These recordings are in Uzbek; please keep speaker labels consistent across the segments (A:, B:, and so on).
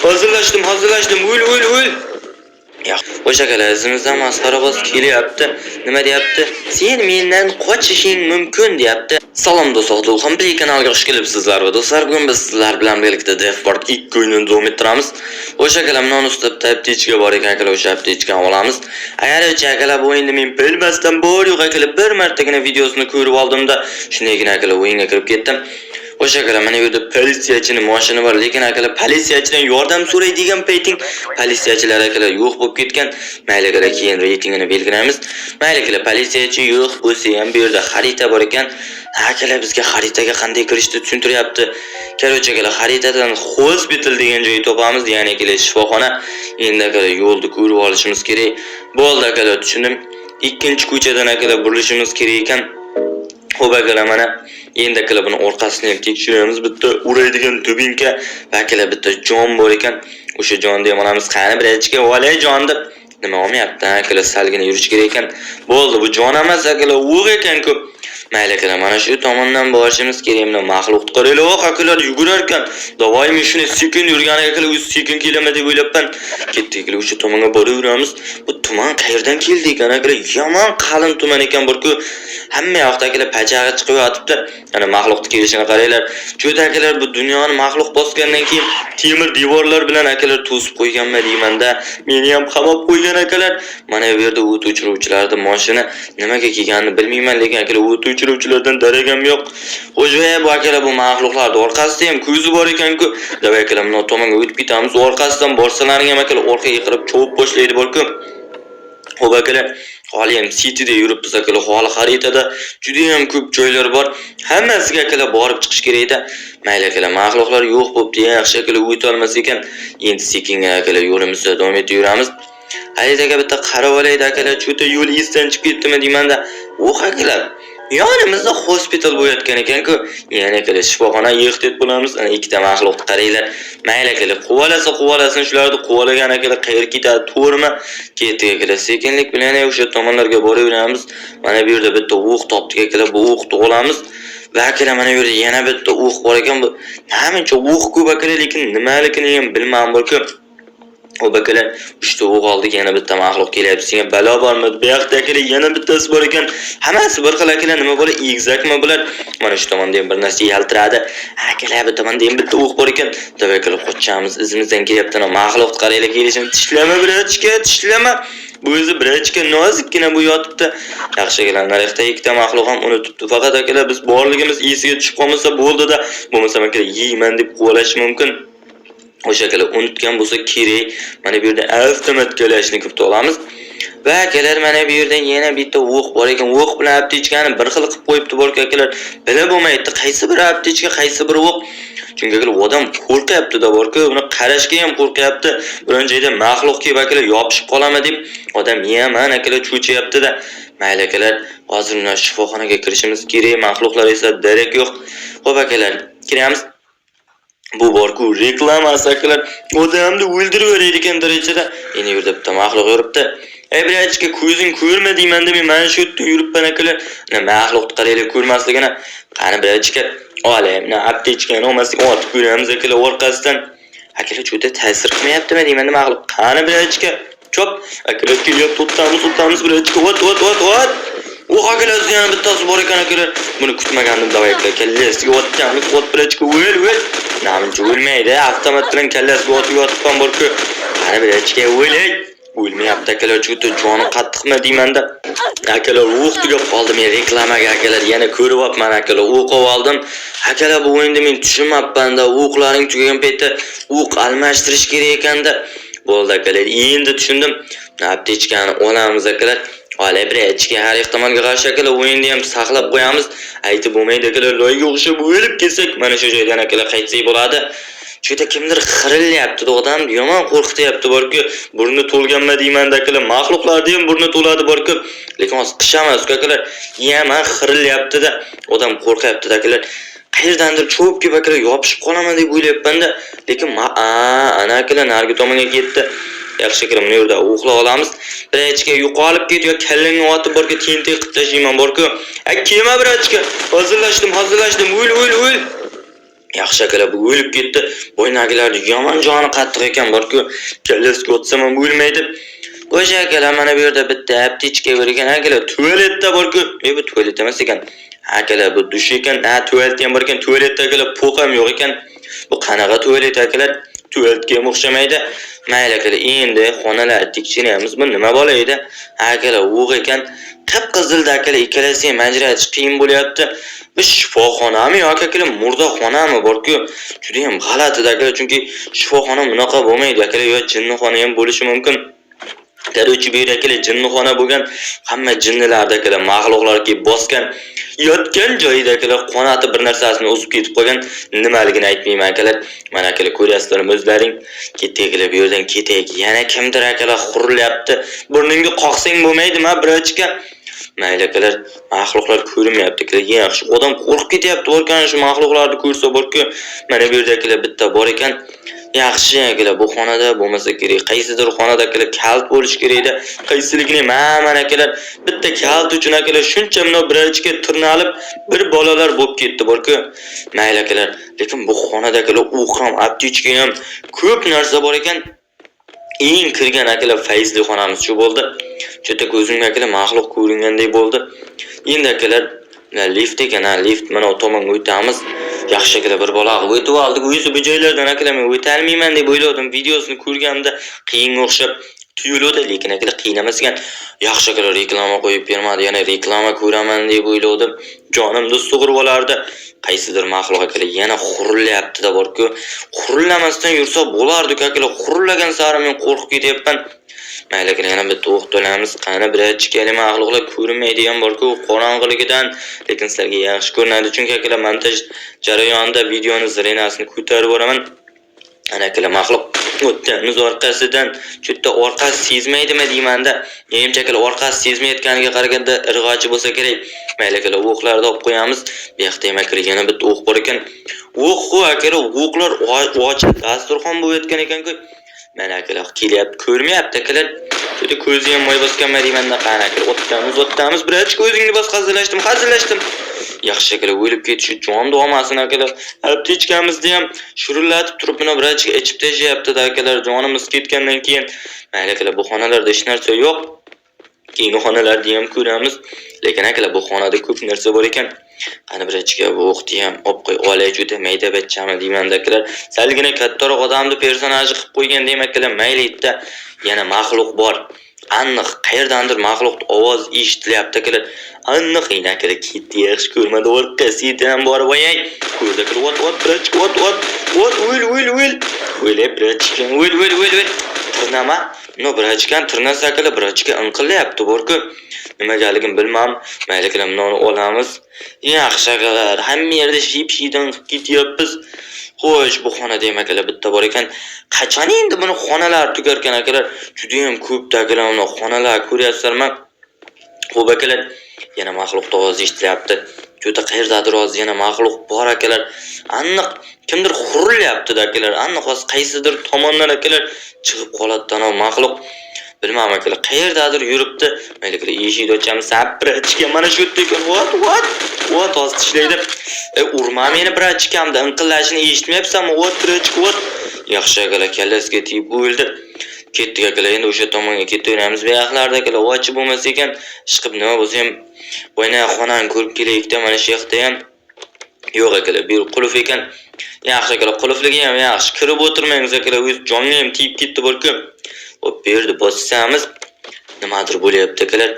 A: Hazırlaştım. Ul. Ya, o'sha izimizdan masxarabos kelyapti. Nima deyapti? Sen mendan qochishing mumkin deyapti. Salom do'stlar, Dulxan Play kanaliga xush kelibsizlar va do'stlar, bugun biz sizlar bilan birlikda Death Park 2 o'yinini davom ettiramiz. O'sha non ustib aptechka bor ekan, o'sha aptechkani olamiz. Agar o'sha bu o'yinni men bilmasdan bor yo'q bir martagina videosini ko'rib oldimda, shundaygina o'yinga kirib ketdim. O'sha mana bu yerda politsiyachini mashina bor, lekin politsiyachidan yordam so'raydigan payting politsiyachilar yo'q bo'lib ketgan. Mayli keyin reytingini belgilaymiz. Mayli politsiyachi yo'q bo'lsa ham bu yerda xarita bor ekan. Bizga xaritaga qanday kirishni tushuntiryapti. Korоче, xaritadan hospital degan joy topamiz, ya'ni shifoxona. Endi yo'lni ko'rib olishimiz kerak. Bo'ldi tushundim. Ikkinchi ko'chadan burilishimiz kerak ekan. Xo'p mana endi buni orqasini ham tekshiramiz. Bitta uraydigan tubinka va bitta jon bor ekan. O'sha jonni ham olamiz. Qani birinchiga olay jonni. Nima olmayapti? Salgina yurish kerak ekan. Bo'ldi, bu jon emas, o'q ekan-ku. Mayli mana shu tomondan borishimiz kerak. Mana maxluq qaraylar, yugurar ekan. Davoy men shuni sekin yurganiga o'zi sekin kelaman deb o'ylabman. Ketdik, o'sha tomonga boraveramiz. Bu tuman qayerdan keldi ekan? Yomon qalin tuman ekan borku. Hamma yoqda pachag'i chiqib yotibdi. Ana maxluqning kelishini qaranglar. Cho'takilar bu dunyoni maxluq bosgandan keyin temir devorlar bilan to'sib qo'yganman deyman-da. Meni ham qamab qo'ygan akalar. Mana bu yerda o't o'chiruvchilarning mashina nimaga kelganini bilmayman, lekin o't o'chiruvchilardan daragam yo'q. Xo'ja, bu bu maxluqlarning orqasida ham ko'zi bor ekan-ku. Davay mana tomonga o'tib ketamiz. Orqasidan borsalaring ham orqaga qirib cho'p boshlaydi borku. Xo'p hali ham City'da yuribmiz hali xaritada juda ham ko'p joylar bor. Hammasiga borib chiqish kerak edi. Mayli maxluqlar yo'q bo'pti, yaxshi o'ta olmas ekan. Endi sekinga yo'limizda davom etaveramiz. Haydaga bitta qarab olaydi cho'ta yo'l esdan chiqib ketdimi deyman-da. Yonimizda hospital bo'layotgan ekan-ku. Yana shifoxona ehtiyot bo'lamiz. Ana ikkita maxluqni qaranglar. Mayli quvalasin shularni quvalagan qayerga ketadi, to'g'rimi? Ketdi sekinlik bilan o'sha tomonlarga boraveramiz. Mana bu yerda bitta o'q topdik bu o'qni olamiz. Va mana bu yerda yana bitta o'q bor ekan. Bu namincha o'q ko'p lekin nimaligini ham bilmayman borku. Xo'p uchta o'q oldik, yana bitta maxluq kelyapti. Senga balo bormi? Bu yoqda yana bittasi bor ekan. Hammasi bir xil nima bo'ladi? Egzakmi bular? Mana shu tomonda ham bir narsa yaltiradi. Bu tomonda ham bitta o'q bor ekan. Tavakkal qochamiz. Izimizdan kelyapti. Maxluqni qaranglar, kelishini tishlama birachka, tishlama. Bu o'zi birachka nozikkina bu yotibdi. Yaxshi narxda ikkita maxluq ham unutibdi. Faqat biz borligimiz esiga tushib qolmasa bo'ldi-da, bo'lmasa yeyman deb quvalash mumkin. O'sha unutgan bo'lsa kerak. Mana bu yerda avtomat kalashnikov olamiz. Va mana bu yerda yana bitta o'q bor ekan. O'q bilan aptechkani bir xil qilib qo'yibdi borku akalar. Bilib bo'lmaydi, qaysi bir aptechka, qaysi bir o'q. Chunki odam qo'rqyapti-da borku, uni qarashga ham qo'rqyapti. Biron joyda maxluq kelib yopishib qolaman deb odam yaman cho'chiyapti-da. Mayli akalar, hozir mana shifoxonaga kirishimiz kerak. Maxluqlar esa darak yo'q. Xo'p akalar, kiramiz. Bu borku reklamasi akalar. Odamni o'ldirib yurar ekan darajada. Endi yerda bitta maxluq yuribdi. Birachka ko'zing ko'rma deyman deb mana shu yerda yuribman akalar. Maxluqni qaranglar, ko'rmasligini. Qani birachka olayim. Aptechkani olmaslik otib ko'ramiz akalar orqasidan. Akalar juda ta'sir qilmayaptimi deyman maxluq. Qani birachka chop. Akalar kelyapti, tutamiz birachka. Ot. Akalar yana bittasi bor ekan akalar. Buni kutmagandim, davay kallasiga otganmiz. Ot birachka o'l. Namincha o'lmaydi. Avtomat bilan kallasiga otib yotibman borku. Qani birachka o'lay. O'lmayapti akalar, juda joni qattiqmi deyman-da. Akalar o'q tugab qoldim, men reklamaga akalar yana ko'rib olibman akalar. O'q oldim. Akalar bu o'yinda men tushunmabman-da. O'qlaring tugagan paytda o'q almashtirish kerak ekanda. Bo'ldi akalar, endi tushundim. Aptechkani olamiz akalar. Olay birachka har ehtimolga qarshi akalar o'yinni ham saqlab qo'yamiz. Aytib bo'lmaydi akalar, loyga o'xshab o'lib kelsak, mana shu joydan akalar qaytsak bo'ladi. Juda kimdir xirilyapti, odam yomon qo'rqityapti borku. Burni to'lganma deyman-da akalar, maxluqlarda ham burni to'ladi borku. Lekin hozir qish emas akalar, yaman xirilyapti-da. Odam qo'rqyapti-da akalar. Qayerdandir cho'p kelib akalar yopishib qolaman deb o'ylayapman-da. Lekin ana akalar narigi tomonga ketdi. Yaxshi kirim, bu yerda o'qlab olamiz. Birachka yo'qolib ketib, kallangni otib borga tentek qilib tashlayman borku. Kelma birachka. Hazırlaştım. Ul. Yaxshi akalar bu o'lib ketdi. Bo'ynagilarni yomon joni qattiq ekan, borku kallasiga o'tsam ham o'lmaydi. O'sha akalar mana bu yerda bitta aptechka bor ekan, akalar tualetda borku, bu tualet emas ekan. Akalar bu dush ekan, tualet ham bor ekan, tualetda akalar poq ham yo'q ekan. Bu qanaqa tualet akalar? Tualetga ham o'xshamaydi. Mayli akalar, endi xonalar tekshiramiz. Bu nima bo'laydi? Akalar o'q ekan, qip-qizilda akalar ikkalasi ham ajratish qiyin bo'lyapti. Bu shifoxonami yoki akalar murdaxonami borku? Juda ham g'alati akalar, chunki shifoxona bunaqa bo'lmaydi akalar, yo jinnixona ham bo'lishi mumkin. Qaruvchi bu akalar jinnixona bo'lgan, hamma jinnilarda akalar mahluqlar kelib bosgan, yotgan joyida akalar qonati bir narsasini o'zib ketib qolgan, nimaligini aytmayman akalar. Mana akalar ko'ryapsizlarmi o'zlaring? Ketaylik bu yerdan ketaylik. Yana kimdir akalar xurilyapti. Burningga qoqsang bo'lmaydimi, birochka? Mayli akalar, mahluqlar ko'rinmayapti akalar. Yaxshi, odam qo'rqib ketyapti ekan shu mahluqlarni ko'rsa borku. Mana bu yerda akalar bitta bor ekan. Yaxshi akalar, bu xonada bo'lmasa kerak. Qaysidir xonada akalar kalt bo'lish kerak edi. Qaysiligini mana akalar, bitta kalt uchun akalar shuncha mana birachga tirnalib, bir bolalar bo'lib ketdi borku. Mayli akalar, lekin bu xonada akalar u ham aptechka ham ko'p narsa bor ekan. Eng kirgan akalar fayzli xonamiz shu bo'ldi. Juda ko'zimga akalar mahluq ko'ringandek bo'ldi. Endi akalar lift ekan, lift mana o tomonga o'tamiz. Yaxshi akalar, bir bola o'tib oldik. O'zi bu joylardan akalar men o'ta olmayman deb o'yladim. Videosini ko'rganimda qiyin o'xshab tuyuldi, lekin akalar qiyin emas ekan. Yaxshi akalar, reklama qo'yib bermadi. Yana reklama ko'raman deb o'yladim. Jonimda sug'urib olardi. Qaysidir mahluq akalar yana xurilyapti-da borku. Xurillamasdan yursa bo'lardi akalar. Xurillagan sari men qo'rqib ketyapman. Mayli akalar, yana bitta o'q to'lamiz. Qani birachkali mahluqlar ko'rinmaydigan borku qorong'iligidan, lekin sizlarga yaxshi ko'rinadi chunki akalar montaj jarayonida videoni zirenasini ko'tarib boraman. Ana akalar mahluq o'tamiz orqasidan, chutta orqasi sezmaydimi deymanda, menimcha akalar orqasi sezmayotganiga qaraganda irg'ochi bo'lsa kerak. Mayli akalar, o'qlarni olib qo'yamiz. Bu yoqda ham akalar yana bitta o'q bor ekan. O'q akalar, o'qlar ochiq dasturxon bo'layotgan ekan-ku. Mana akalar kelyapti, ko'rmayapti akalar. Juda ko'zi ham moy bosganman deymanda, qani akalar o'tamiz. Biroch ko'zingni bos, hazillashdim. Yaxshi akalar, o'lib ketishi jon duomasin akalar. Aptechkamizni ham shurullatib turib buni birochga ichib tashyapti-da akalar, jonimiz ketgandan keyin. Mayli akalar, bu xonalarda hech narsa yo'q. Keyingi xonalarda ham ko'ramiz. Lekin akalar, bu xonada ko'p narsa bor ekan. Qani birochga bu o'qni ham olib qo'y, olay juda mayda bachchami deymanda akalar. Salgina kattaroq odamni personaj qilib qo'ygan deyman-akalar. Mayli itda yana mahluq bor. Aniq qayerdandir mahluq ovoz eshitilyapti akalar. Aniq akalar ketdi, yaxshi ko'rmadi, orqasidan borib oyay. Ko'rdi akalar, ot birochka, ot, o'l. O'ylab birochka, o'l. Tirnama. No birochkan tirnasa akalar, birochka inqillayapti borku. Nimagaligini bilmam. Mayli akalar, buni olamiz. Yaxshi akalar, hamma yerda ship-shidan ketyapmiz. Xo'sh, bu xonada ham akalar bitta bor ekan. Qachon endi buni xonalar tugarkan akalar? Juda ham ko'p akalar, buni xonalar ko'ryapsizlarmi? Xo'p akalar, yana mahluq ovozi eshitilyapti. Juda qayerdadir hozir yana mahluq bor akalar. Aniq kimdir xurilyapti akalar. Aniq hozir qaysidir tomondan akalar chiqib qoladi mahluq. Bilmadim akalar, qayerdadir yuribdi. Mayli akalar, eshikni ochamiz. Sapirachka mana shu yerda ekan. Ot hozir tishlaydi. Urma meni birachkamda inqillashini eshitmayapsanmi? Birachka. Yaxshi akalar, kallasiga tegib o'ldi. Ketdik akalar, endi o'sha tomonga ketaveramiz. Bu yoqlarda akalar ochi bo'lmasa ekan, chiqib nima bo'lsa ham bo'yna xonani ko'rib kelaylik-da. Mana shu yoqda ham yo'q akalar, bu qulf ekan. Yaxshi akalar, qulfligi ham yaxshi. Kirib o'tirmaymiz akalar, o'z jonga ham tegib ketdi borku. Hop, bu yerda bossamiz, nimadir bo'lyapti akalar.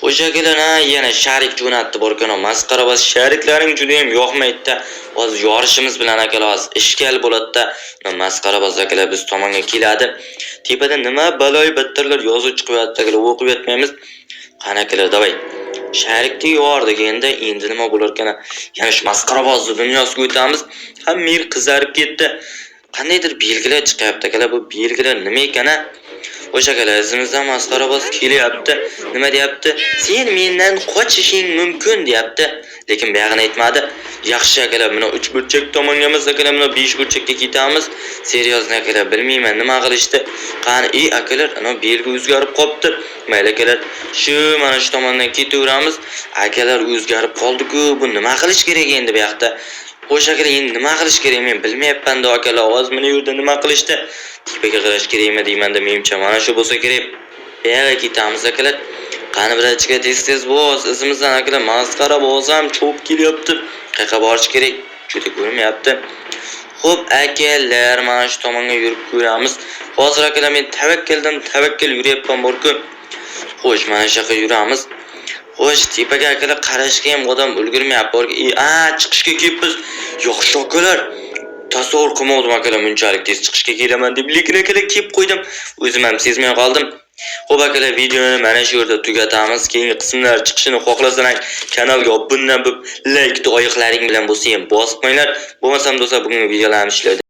A: O'sha akalar yana sharik jo'natdi borkan, masxara bas shariklaring juda ham yoqmaydi-da. Hozir yorishimiz bilan akalar hozir ishkal bo'ladi-da. Masxara bas akalar biz tomonga keladi. Tepada nima baloy battarlar yozuvchi qo'yapti akalar, o'qib yetmaymiz. Qani akalar, davay. Sharikni yordik endi nima bo'lar ekan? Yana shu masxara bozni dunyosiga o'tamiz. Hamma yer qizarib ketdi. Qandaydir belgilar chiqyapti akalar, bu belgilar nima ekan? O'sha akalar, izimizdan masxara boz kelyapti. Nima deyapti? Sen mendan qochishing mumkin deyapti. Lekin bu yog'ini aytmadi. Yaxshi akalar, mana 3 burchak tomonga emas akalar, mana 5 burchakka ketamiz. Seriozli akalar, bilmayman nima qilishdi. Qani, akalar, ana belgi o'zgarib qopti. Mayli akalar, shu mana shu tomondan ketaveramiz. Akalar o'zgarib qoldi-ku. Bu nima qilish kerak endi bu yoqda? Xo'sh akalar, endi nima qilish kerak men bilmayapman-da akalar. Ovoz meni yurda nima qilishdi? Tepaga qarash kerakmi deyman-da, menimcha mana shu bo'lsa kerak. Buyoqqa ketamiz akalar. Qani birochiga tez-tez bos, izimizdan akalar masxara bosam cho'p kelyapti. Qayerga borish kerak? Juda ko'rinmayapti. Xo'p, akalar, mana shu tomonga yurib ko'ramiz. Hozir akalar men tavakkal yuryapman borku. Xo'sh, mana shu yoqqa yuramiz. Xo'sh, tepaga akalar qarashga ham odam ulgurmayapti. Chiqishga kelibmiz. Yaxshi akalar. Tasavvur qilmadim akalar bunchalik tez chiqishga kelaman deb, lekin akalar kelib qo'ydim. O'zim ham sezmay qoldim. Xo'p akalar, videoni mana shu yerda tugatamiz. Keyingi qismlar chiqishini xohlasang, kanalga obuna bo'lib, like oyoqlaring bilan bo'lsa ham bosib qo'yinglar. Bo'lmasam do'stlar, bugungi videolarni ishlaydi.